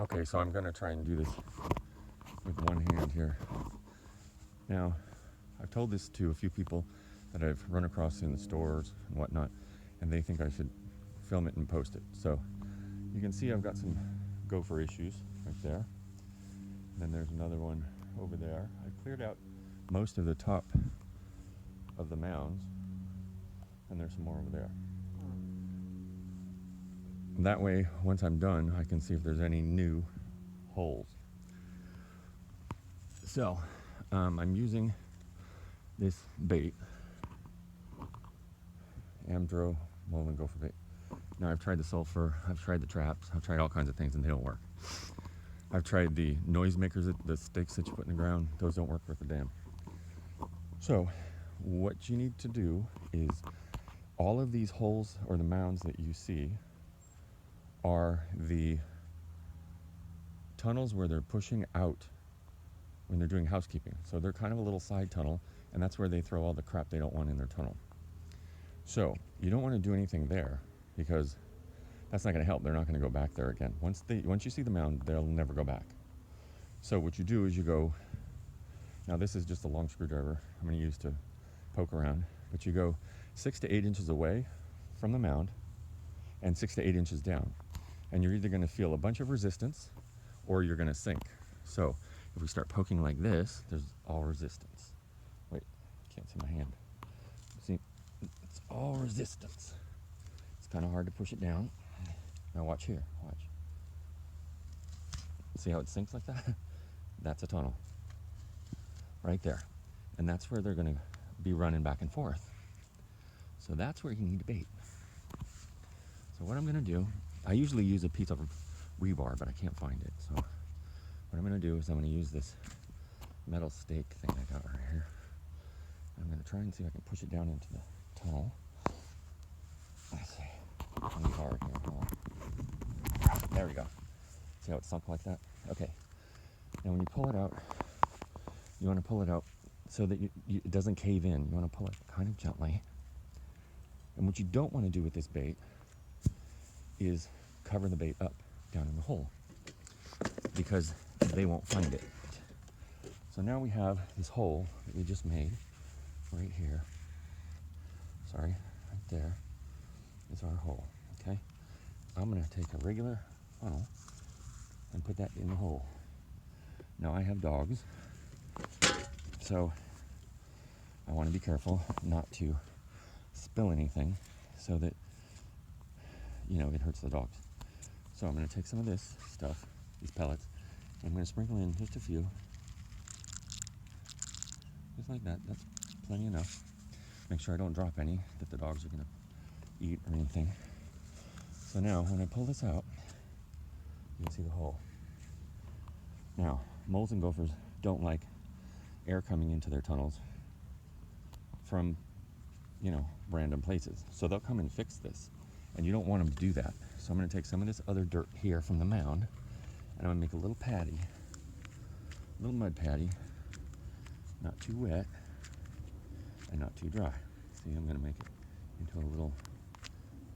Okay, so I'm gonna try and do this with one hand here. Now, I've told this to a few people that I've run across in the stores and whatnot, and they think I should film it and post it. So you can see I've got some gopher issues right there. And then there's another one over there. I cleared out most of the top of the mounds, and there's some more over there. And that way, once I'm done, I can see if there's any new holes. So, I'm using this bait, Amdro Mullen Gopher bait. Now I've tried the sulfur, I've tried the traps, I've tried all kinds of things and they don't work. I've tried the noisemakers, the sticks that you put in the ground, those don't work worth a damn. So, what you need to do is, all of these holes or the mounds that you see are the tunnels where they're pushing out when they're doing housekeeping. So they're kind of a little side tunnel, and that's where they throw all the crap they don't want in their tunnel. So you don't want to do anything there, because that's not going to help. They're not going to go back there again. Once you see the mound, they'll never go back. So what you do is you go, now this is just a long screwdriver I'm going to use to poke around, but you go 6 to 8 inches away from the mound and 6 to 8 inches down. And you're either going to feel a bunch of resistance or you're going to sink. So if we start poking like this, there's all resistance. Wait, can't see my hand. See, it's all resistance. It's kind of hard to push it down. Now watch here, watch. See how it sinks like that? That's a tunnel. Right there. And that's where they're going to be running back and forth. So that's where you need to bait. So what I'm going to do, I usually use a piece of rebar, but I can't find it. So what I'm going to do is I'm going to use this metal stake thing I got right here. I'm going to try and see if I can push it down into the tunnel. Let's see. It's going to be hard here. Hold on. There we go. See how it's sunk like that? Okay. Now when you pull it out, you want to pull it out so that it doesn't cave in. You want to pull it kind of gently. And what you don't want to do with this bait is cover the bait up down in the hole, because they won't find it. So now we have this hole that we just made right here. Sorry, right there is our hole, okay? I'm gonna take a regular funnel and put that in the hole. Now I have dogs, so I want to be careful not to spill anything so that, you know, it hurts the dogs. So I'm going to take some of this stuff, these pellets, and I'm going to sprinkle in just a few. Just like that. That's plenty enough. Make sure I don't drop any that the dogs are going to eat or anything. So now when I pull this out, you can see the hole. Now, moles and gophers don't like air coming into their tunnels from, you know, random places. So they'll come and fix this. And you don't want them to do that. So I'm going to take some of this other dirt here from the mound, and I'm going to make a little patty, a little mud patty, not too wet and not too dry. See, I'm going to make it into a little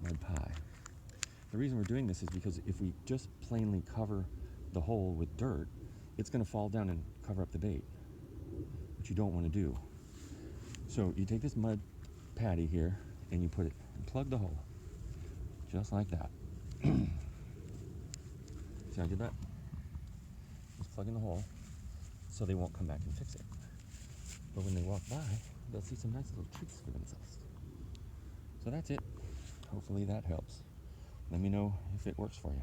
mud pie. The reason we're doing this is because if we just plainly cover the hole with dirt, it's going to fall down and cover up the bait, which you don't want to do. So you take this mud patty here and you put it and plug the hole. Just like that. See how I did that? Just plug in the hole so they won't come back and fix it. But when they walk by, they'll see some nice little treats for themselves. So that's it. Hopefully that helps. Let me know if it works for you.